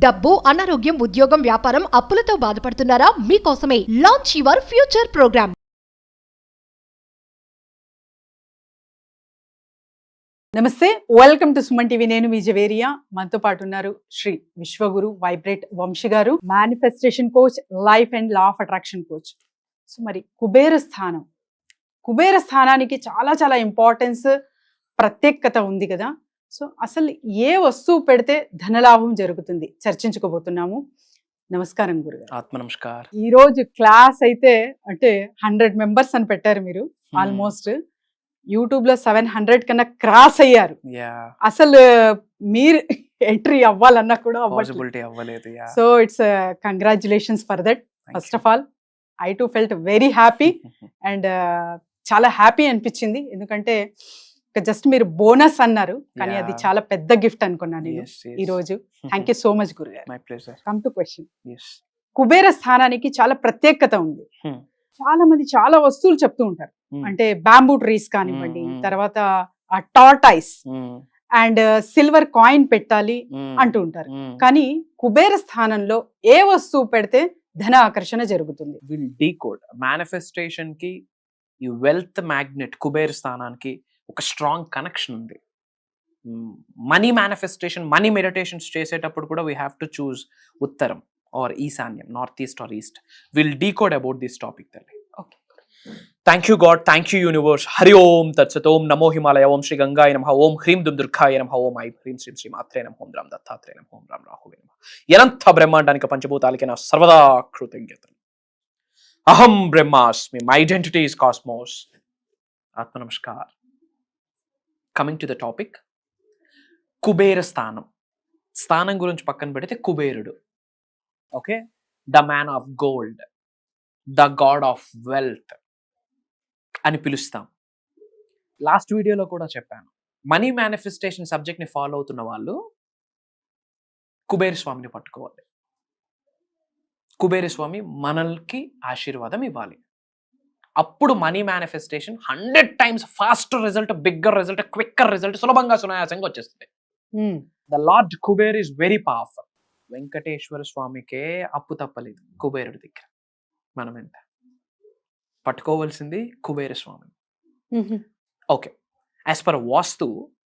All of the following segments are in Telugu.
డబ్బు, అనారోగ్యం, ఉద్యోగం, వ్యాపారం, అప్పులతో బాధపడుతున్నారా? మీకోసమే లాంచ్ యువర్ ఫ్యూచర్ ప్రోగ్రామ్. నమస్తే, వెల్కమ్ టు సుమన్ టీవీ. నేను మీ జవేరియా. మనతో పాటు ఉన్నారు శ్రీ విశ్వగురు వైబ్రేట్ వంశీ గారు, manifestation coach, life and law of attraction coach. So మరి కుబేర స్థానానికి చాలా చాలా ఇంపార్టెన్స్, ప్రత్యేకత ఉంది కదా. సో అసలు ఏ వస్తువు పెడితే ధనలాభం జరుగుతుంది చర్చించుకోబోతున్నాము. నమస్కారం గురుగారు. ఆత్మ నమస్కార్. ఈ రోజు క్లాస్ అయితే అంటే 100 మెంబర్స్ అని పెట్టారు మీరు. ఆల్మోస్ట్ యూట్యూబ్ లో 700 కన్నా క్రాస్ అయ్యారు. అసలు మీరు ఎంట్రీ అవ్వాలన్నా కూడా అవ్వలేదు. So it's congratulations for that. First of all I to felt very happy and చాలా హ్యాపీ అనిపించింది. ఎందుకంటే జస్ట్ మీరు బోనస్ అన్నారు, కానీ అది చాలా పెద్ద గిఫ్ట్ అనుకున్నాను నేను ఈ రోజు. థ్యాంక్ యూ సో మచ్ గురుగారు. My pleasure. Come to question. Kubera స్థానానికి చాలా ప్రత్యేకత ఉంది. చాలా మంది చాలా వస్తువులు చెప్తూ ఉంటారు. అంటే బ్యాంబూ ట్రీస్ కానివ్వండి, తర్వాత టార్టైస్ అండ్ సిల్వర్ కాయిన్ పెట్టాలి అంటూ ఉంటారు. కానీ కుబేర స్థానంలో ఏ వస్తువు పెడితే ధన ఆకర్షణ జరుగుతుంది? Will decode. మేనిఫెస్టేషన్ కి ఈ వెల్త్ మ్యాగ్నెట్ కుబేర స్థానానికి ఒక స్ట్రాంగ్ కనెక్షన్ ఉంది. మనీ మేనిఫెస్టేషన్, మనీ మెడిటేషన్స్ చేసేటప్పుడు కూడా వీ హ్యావ్ టు చూస్ ఉత్తరం ఆర్ ఈశాన్యం, north east or east. Will decode about this topic తల్లి. Thank you God, thank you universe. హరి ఓం తత్సత్. ఓం నమో హిమాలయ. ఓం శ్రీ గంగాయ నమః. ఓం హ్రీం దుమ్ దుర్గాయ నమః. ఓం ఐం హ్రీం శ్రీం శ్రీ మాత్రే నమః. ఓం రామ్ దత్తాత్రేయ నమః. ఓం రామ్ రాహువే నమః. ఎనంత బ్రహ్మాండానికి పంచభూతాలకి నా సర్వదా కృతజ్ఞతలు. అహం బ్రహ్మాస్మి. My identity is cosmos. ఆత్మ నమస్కార్. Coming to the topic, Kubera స్థానం గురించి పక్కన పెడితే కుబేరుడు, okay, the man of gold, the god of wealth అని పిలుస్తాం. లాస్ట్ వీడియోలో కూడా చెప్పాను, మనీ మేనిఫెస్టేషన్ సబ్జెక్ట్ని ఫాలో అవుతున్న వాళ్ళు కుబేర స్వామిని పట్టుకోవాలి. కుబేర స్వామి మనల్కి ఆశీర్వాదం ఇవ్వాలి. అప్పుడు money manifestation 100 times faster result, bigger result, quicker result, సులభంగా సునాయాసంగా వచ్చేస్తుంది. The lord Kuber is very powerful. Venkateswara స్వామికే అప్పు తప్పలేదు కుబేరుడి దగ్గర. మనం ఎంత పట్టుకోవాల్సింది Kubera Swami. Okay, as per vastu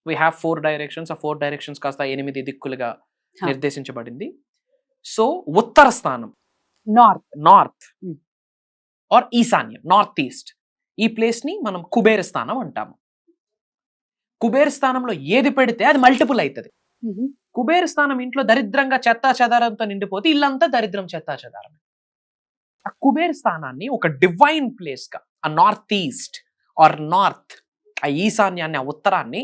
we have 4 directions. ఆ 4 directions కాస్త 8 దిక్కులుగా నిర్దేశించబడింది. సో ఉత్తర స్థానం, నార్త్ ఆర్ ఈశాన్యం, నార్త్ ఈస్ట్, ఈ ప్లేస్ ని మనం కుబేర స్థానం అంటాము. కుబేర స్థానంలో ఏది పెడితే అది మల్టిపుల్ అవుతుంది. కుబేర స్థానం ఇంట్లో దరిద్రంగా చెత్తా చెదారంతో నిండిపోతే ఇల్లంతా దరిద్రం, చెత్తా చెదారం. ఆ కుబేర స్థానాన్ని ఒక డివైన్ ప్లేస్ గా, ఆ నార్త్ ఈస్ట్ ఆర్ నార్త్, ఆ ఈశాన్యాన్ని, ఆ ఉత్తరాన్ని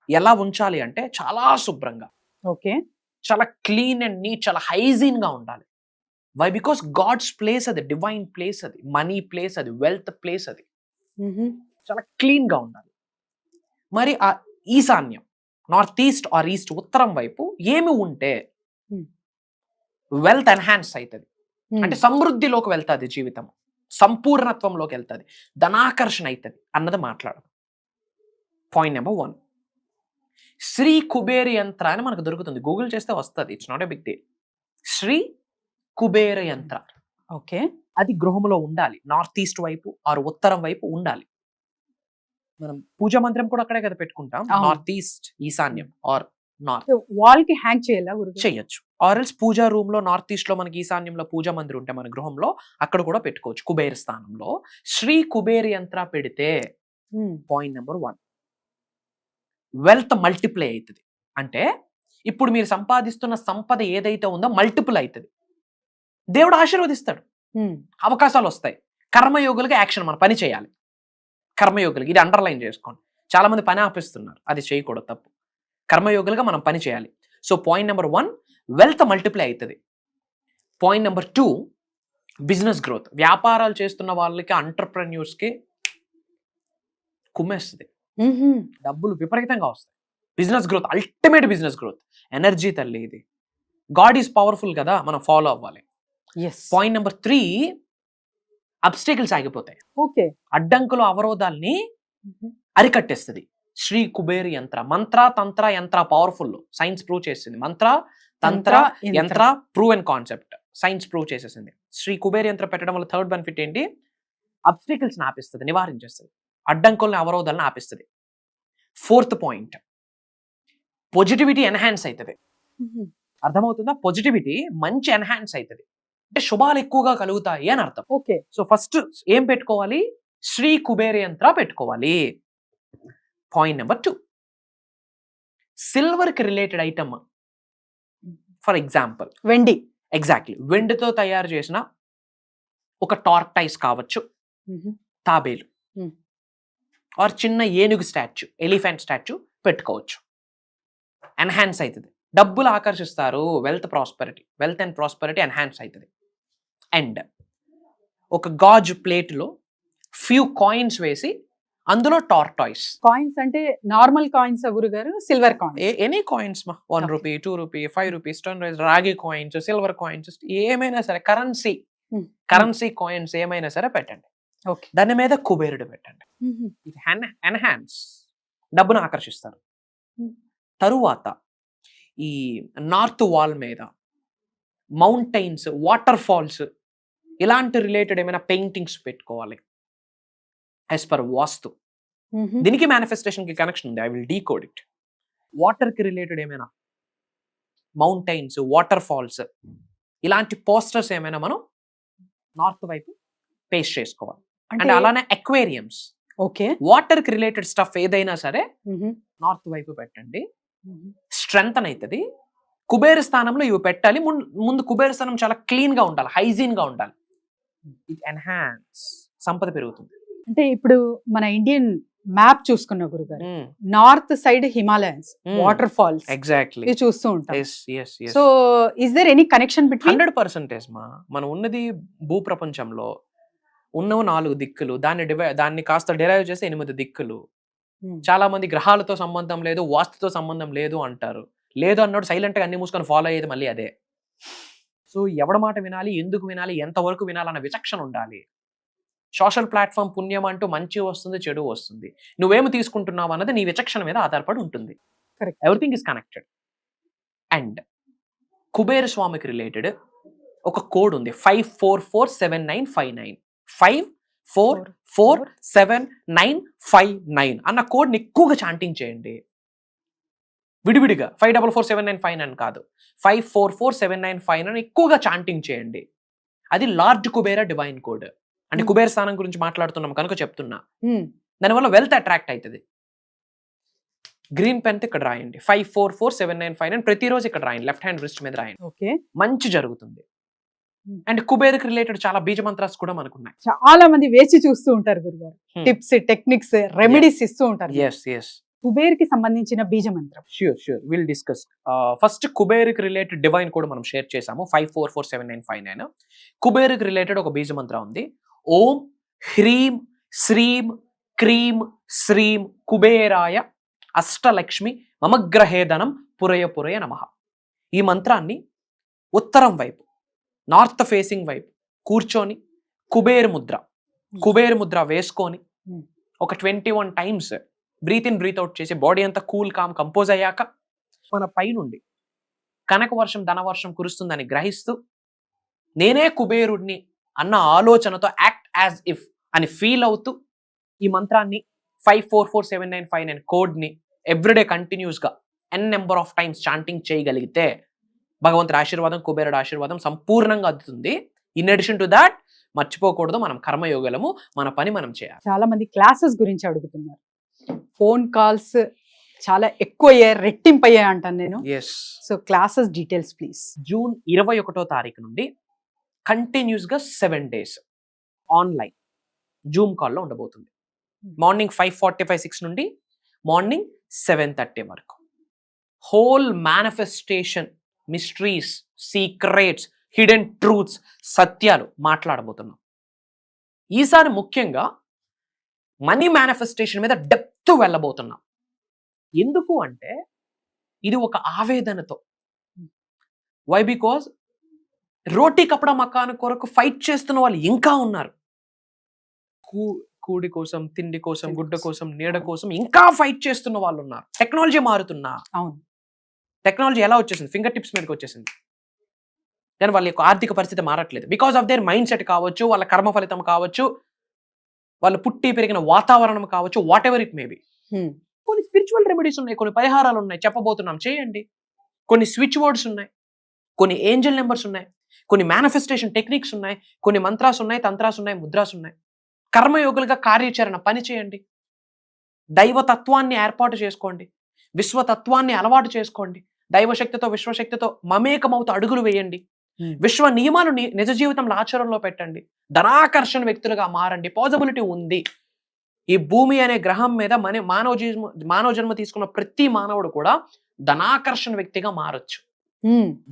ఎలా ఉంచాలి అంటే చాలా శుభ్రంగా, ఓకే, చాలా క్లీన్ అండ్ నీట్, చాలా హైజీన్ గా ఉండాలి. వై? బికాస్ గాడ్స్ ప్లేస్ అది, డివైన్ ప్లేస్ అది, మనీ ప్లేస్ అది, వెల్త్ ప్లేస్ అది. చాలా క్లీన్ గా ఉండాలి. మరి ఆ ఈశాన్యం, నార్త్ ఈస్ట్ ఆర్ ఈస్ట్, ఉత్తరం వైపు ఏమి ఉంటే వెల్త్ ఎన్హాన్స్ అవుతుంది, అంటే సమృద్ధిలోకి వెళ్తుంది, జీవితం సంపూర్ణత్వంలోకి వెళ్తుంది, ధనాకర్షణ అవుతుంది అన్నది మాట్లాడదు. పాయింట్ నెంబర్ 1, శ్రీ కుబేర యంత్ర అని మనకు దొరుకుతుంది. గూగుల్ చేస్తే వస్తుంది. It's not a big deal. Shri Kubera Yantra, okay, అది గృహంలో ఉండాలి. నార్త్ ఈస్ట్ వైపు ఆర్ ఉత్తరం వైపు ఉండాలి. మనం పూజా మందిరం కూడా అక్కడే కదా పెట్టుకుంటాం. నార్త్ ఈస్ట్, ఈశాన్యం ఆర్ నార్త్. వాల్ కి హ్యాంగ్ చేయాలా? చేయొచ్చు. ఆర్ ఎల్స్ పూజా రూమ్ లో నార్త్ ఈస్ట్ లో మనకి ఈశాన్యంలో పూజా మందిరం ఉంటే మన గృహంలో అక్కడ కూడా పెట్టుకోవచ్చు. కుబేర స్థానంలో శ్రీ కుబేర యంత్ర పెడితే పాయింట్ నెంబర్ 1, వెల్త్ మల్టిప్లై అవుతుంది. అంటే ఇప్పుడు మీరు సంపాదిస్తున్న సంపద ఏదైతే ఉందో మల్టిపుల్ అవుతుంది. దేవుడు ఆశీర్వదిస్తాడు, అవకాశాలు వస్తాయి. కర్మయోగులుగా యాక్షన్, మన పని చేయాలి. కర్మయోగులుగా, ఇది అండర్లైన్ చేసుకోండి. చాలా మంది పని ఆపిస్తున్నారు, అది చేయకూడదు, తప్పు. కర్మయోగులుగా మనం పని చేయాలి. So point number 1, wealth multiply అవుతుంది. Point number 2, business growth. వ్యాపారాలు చేస్తున్న వాళ్ళకి, ఎంటర్ప్రెన్యూర్స్కి కుమ్మేస్తుంది, డబ్బులు విపరీతంగా వస్తాయి. Business growth, ultimate business growth, energy తల్లి ఇది. గాడ్ ఈజ్ పవర్ఫుల్ కదా, మనం ఫాలో అవ్వాలి. పాయింట్ నెంబర్ 3, అబ్స్టేకల్స్ ఆగిపోతాయి. ఓకే, అడ్డంకులు, అవరోధాల్ని అరికట్టేస్తుంది శ్రీ కుబేర యంత్ర. మంత్ర, తంత్ర, యంత్ర పవర్ఫుల్, సైన్స్ ప్రూవ్ చేసింది. మంత్ర, తంత్ర యంత్ర prove and concept, science prove చేసేసింది. శ్రీ కుబేర్ యంత్ర పెట్టడం వల్ల థర్డ్ బెనిఫిట్ ఏంటి? అబ్స్టికల్స్ ఆపిస్తుంది, నివారించేస్తుంది, అడ్డంకుల్ని అవరోధాలను ఆపిస్తుంది. ఫోర్త్ పాయింట్, పాజిటివిటీ ఎన్హాన్స్ అవుతుంది. అర్థమవుతుందా? పాజిటివిటీ మంచి ఎన్హాన్స్ అవుతుంది అంటే శుభాలు ఎక్కువగా కలుగుతాయి అని అర్థం. ఓకే. సో ఫస్ట్ ఏం పెట్టుకోవాలి? శ్రీ కుబేర్ యంత్ర పెట్టుకోవాలి. పాయింట్ నెంబర్ 2, సిల్వర్ కి రిలేటెడ్ ఐటమ్, ఫర్ ఎగ్జాంపుల్ వెండి. ఎగ్జాక్ట్లీ, వెండితో తయారు చేసిన ఒక టార్టైస్ కావచ్చు, తాబేలు ఆర్ చిన్న ఏనుగు స్టాచ్యూ, ఎలిఫెంట్ స్టాచ్యూ పెట్టుకోవచ్చు. ఎన్హాన్స్ అవుతుంది, డబ్బులు ఆకర్షిస్తారు, వెల్త్ అండ్ ప్రాస్పెరిటీ ఎన్హాన్స్ అవుతుంది. అండ్ ఒక గాజు ప్లేట్లో ఫ్యూ కాయిన్స్ వేసి అందులో టార్టాయిస్. కాయిన్స్ అంటే నార్మల్ కాయిన్స్ గురుగారు? Silver coin? ఎనీ కాయిన్స్ మా, 1 రూపీ, 2 రూపీ, 5 రూపీస్, 10 రూపీస్, రాగి కాయిన్స్, సిల్వర్ కాయిన్స్, ఏమైనా సరే కరెన్సీ కాయిన్స్ ఏమైనా సరే పెట్టండి. ఓకే. దాని మీద కుబేరుడు పెట్టండి. ఇది ఎన్హాన్స్, డబ్బును ఆకర్షిస్తారు. తరువాత ఈ నార్త్ వాల్ మీద మౌంటైన్స్, వాటర్ ఫాల్స్ ఇలాంటి రిలేటెడ్ ఏమైనా పెయింటింగ్స్ పెట్టుకోవాలి యాజ్ పర్ వాస్తు. దీనికి మేనిఫెస్టేషన్ కి కనెక్షన్ ఉంది, I will decode it. Water కి రిలేటెడ్ ఏమైనా మౌంటైన్స్, వాటర్ ఫాల్స్ ఇలాంటి పోస్టర్స్ ఏమైనా మనం నార్త్ వైపు పేస్ట్ చేసుకోవాలి. అండ్ అలానే అక్వేరియంస్, ఓకే, వాటర్ కి రిలేటెడ్ స్టఫ్ ఏదైనా సరే నార్త్ వైపు పెట్టండి. స్ట్రెంగ్త్ అవుతుంది. కుబేర స్థానంలో ఇవి పెట్టాలి. ముందు కుబేర స్థానం చాలా క్లీన్ గా ఉండాలి, హైజీన్ గా ఉండాలి. ఇట్ ఎన్హాన్స్, సంపద పెరుగుతుంది. అంటే ఇప్పుడు మన ఇండియన్ మ్యాప్ చూసుకున్న గురుగారు, north side Himalayans, waterfalls exactly చూస్తూ ఉంటాం. So is there any connection between? 100% మా, మనం ఉన్నది భూప్రపంచంలో ఉన్నవి 4 దిక్కులు, దాన్ని కాస్త డిరైవ్ చేస్తే 8 దిక్కులు. చాలా మంది గ్రహాలతో సంబంధం లేదు, వాస్తుతో సంబంధం లేదు అంటారు. లేదు అన్నాడు సైలెంట్ గా అన్ని మూసుకొని ఫాలో అయ్యేది మళ్ళీ అదే. సో ఎవడ మాట వినాలి, ఎందుకు వినాలి, ఎంతవరకు వినాలన్న విచక్షణ ఉండాలి. సోషల్ ప్లాట్ఫామ్ పుణ్యం అంటూ మంచి వస్తుంది, చెడు వస్తుంది. నువ్వేమి తీసుకుంటున్నావు అన్నది నీ విచక్షణ మీద ఆధారపడి ఉంటుంది. Everything is connected. And Kubera స్వామికి రిలేటెడ్ ఒక కోడ్ ఉంది, 54479595. 544795 అన్న కోడ్ ని ఎక్కువగా చాంటింగ్ చేయండి. విడివిడిగా 544795 కాదు, 544795 అని ఎక్కువగా చాంటింగ్ చేయండి. అది లార్డ్ కుబేర డివైన్ కోడ్. అంటే కుబేర స్థానం గురించి మాట్లాడుతున్నాం కనుక చెప్తున్నా. దానివల్ల వెల్త్ అట్రాక్ట్ అవుతుంది. గ్రీన్ పెన్ ఇక్కడ రాయండి, 544795 ప్రతిరోజు ఇక్కడ రాయండి, లెఫ్ట్ హ్యాండ్ రిస్ట్ మీద రాయండి. ఓకే, మంచి జరుగుతుంది. అండ్ కుబేర్కి రిలేటెడ్ చాలా బీజ మంత్రాస్ కూడా మనకున్నాయి. చాలా మంది వేచి చూస్తూ ఉంటారు గురుగారు, టిప్స్, టెక్నిక్స్, రెమెడీస్ ఇస్తూ ఉంటారు. కుబేర్ కి సంబంధించిన బీజ మంత్రం షూర్ విల్ డిస్కస్. ఫస్ట్ కుబేర్కి రిలేటెడ్ డివైన్ కూడా మనం షేర్ చేసాము, 544795. కుబేర్కి రిలేటెడ్ ఒక బీజ మంత్రం ఉంది, ఓం హ్రీం శ్రీం క్రీం శ్రీం కుబేరాయ అష్టలక్ష్మి మమగ్రహేదనం పురయ పురయ నమః. ఈ మంత్రాన్ని ఉత్తరం వైపు, నార్త్ ఫేసింగ్ వైపు కూర్చొని కుబేర్ ముద్ర వేసుకొని ఒక 21 times breath in breath out చేసి బాడీ అంతా కూల్ కామ్ కంపోజ్ అయ్యాక మన పైనుండి కనక వర్షం, ధనవర్షం కురుస్తుందని గ్రహిస్తూ నేనే కుబేరుడిని అన్న ఆలోచనతో యాక్ట్ యాజ్ ఇఫ్ అని ఫీల్ అవుతూ ఈ మంత్రాన్ని 544795 కోడ్ని ఎవ్రీడే కంటిన్యూస్ గా నెంబర్ ఆఫ్ టైమ్స్ చాంటింగ్ చేయగలిగితే భగవంతుడి ఆశీర్వాదం, కుబేరుడు ఆశీర్వాదం సంపూర్ణంగా అందుతుంది. ఇన్ అడిషన్ టు దాట్ మర్చిపోకూడదు, మనం కర్మయోగలము, మన పని మనం చేయాలి. చాలా మంది క్లాసెస్ గురించి అడుగుతున్నారు, ఫోన్ కాల్స్ చాలా ఎక్కువ అయ్యాయి, రెట్టింపు అయ్యాయి అంటాను నేను. So classes details please. June 21వ తారీఖు నుండి కంటిన్యూస్ గా 7 days ఆన్లైన్ జూమ్ కాల్లో ఉండబోతుంది. మార్నింగ్ 5:45-6 నుండి మార్నింగ్ 7:30 వరకు. Whole manifestation, mysteries, secrets, hidden truths, సత్యాలు మాట్లాడబోతున్నాం. ఈసారి ముఖ్యంగా మనీ మేనిఫెస్టేషన్ మీద డెప్త్ వెళ్ళబోతున్నాం. ఎందుకు అంటే ఇది ఒక ఆవేదనతో. వై? బికాజ్ రోటీ కపడా మకాన్ కొరకు ఫైట్ చేస్తున్న వాళ్ళు ఇంకా ఉన్నారు. కూడి కోసం, తిండి కోసం, గుడ్డ కోసం, నీడ కోసం ఇంకా ఫైట్ చేస్తున్న వాళ్ళు ఉన్నారు. టెక్నాలజీ మారుతున్నా, అవును, టెక్నాలజీ ఎలా వచ్చేసింది, ఫింగర్ టిప్స్ మీదకి వచ్చేసింది, కానీ వాళ్ళ యొక్క ఆర్థిక పరిస్థితి మారట్లేదు. Because of their mind set కావచ్చు, వాళ్ళ కర్మ ఫలితం కావచ్చు, వాళ్ళు పుట్టి పెరిగిన వాతావరణం కావచ్చు, వాట్ ఎవర్ ఇట్ మేబీ. కొన్ని స్పిరిచువల్ రెమెడీస్ ఉన్నాయి, కొన్ని పరిహారాలు ఉన్నాయి, చెప్పబోతున్నాం, చేయండి. కొన్ని స్విచ్ వర్డ్స్ ఉన్నాయి, కొన్ని ఏంజల్ నెంబర్స్ ఉన్నాయి, కొన్ని మేనిఫెస్టేషన్ టెక్నిక్స్ ఉన్నాయి, కొన్ని మంత్రాస్ ఉన్నాయి, తంత్రాస్ ఉన్నాయి, ముద్రాస్ ఉన్నాయి. కర్మయోగులుగా కార్యాచరణ పని చేయండి. దైవతత్వాన్ని ఏర్పాటు చేసుకోండి, విశ్వతత్వాన్ని అలవాటు చేసుకోండి, దైవశక్తితో విశ్వశక్తితో మమేకమవుతూ అడుగులు వేయండి, విశ్వ నియమాలు నిజ జీవితంలో ఆచరణలో పెట్టండి, ధనాకర్షణ వ్యక్తులుగా మారండి. పాసిబిలిటీ ఉంది. ఈ భూమి అనే గ్రహం మీద మానవ జన్మ తీసుకున్న ప్రతి మానవుడు కూడా ధనాకర్షణ వ్యక్తిగా మారొచ్చు.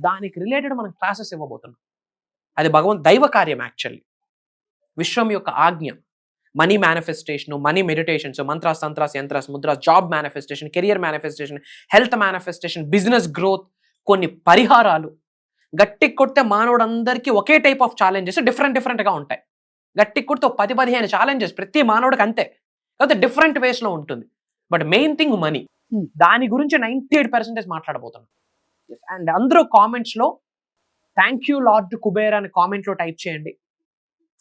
దానికి రిలేటెడ్ మనం క్లాసెస్ ఇవ్వబోతున్నాం. అది దైవ కార్యం. యాక్చువల్లీ విశ్వం యొక్క ఆజ్ఞ. మనీ మేనిఫెస్టేషన్, మనీ మెడిటేషన్స్, మంత్రాస్, తంత్రాస్, యంత్రాస్, ముద్రాస్, job manifestation, career manifestation, health manifestation, business growth, కొన్ని పరిహారాలు. గట్టి కొడితే మానవుడందరికీ ఒకే టైప్ ఆఫ్ ఛాలెంజెస్ డిఫరెంట్ గా ఉంటాయి. గట్టి కొడితే 10-15 ఛాలెంజెస్ ప్రతి మానవుడికి అంతే, కాకపోతే డిఫరెంట్ వేస్ లో ఉంటుంది. But main thing money. దాని గురించి 98% మాట్లాడబోతున్నాం. అండ్ అందరూ కామెంట్స్ లో థ్యాంక్ యూ లార్డ్ కుబేర్ అని కామెంట్ లో టైప్ చేయండి.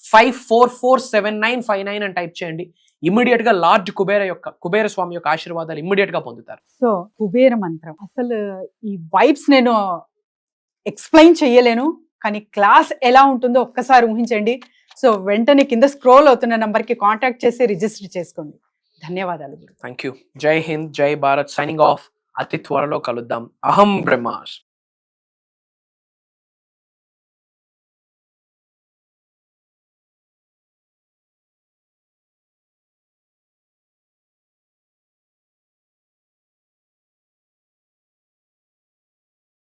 544795 అని టైప్ చేయండి. ఇమ్మీడియట్ గా లార్డ్ కుబేర స్వామి యొక్క ఆశీర్వాదాలు ఇమ్మీడియట్ గా పొందుతారు. సో కుబేర మంత్రం అసలు ఈ వైబ్స్ నేను ఎక్స్ప్లెయిన్ చెయ్యలేను, కానీ క్లాస్ ఎలా ఉంటుందో ఒక్కసారి ఊహించండి. సో వెంటనే కింద స్క్రోల్ అవుతున్న నంబర్ కి కాంటాక్ట్ చేసి రిజిస్టర్ చేసుకోండి. ధన్యవాదాలు. Thank you. జై హింద్, జై భారత్. Signing off. అతి త్వరలో కలుద్దాం. అహం బ్రహ్మాస్.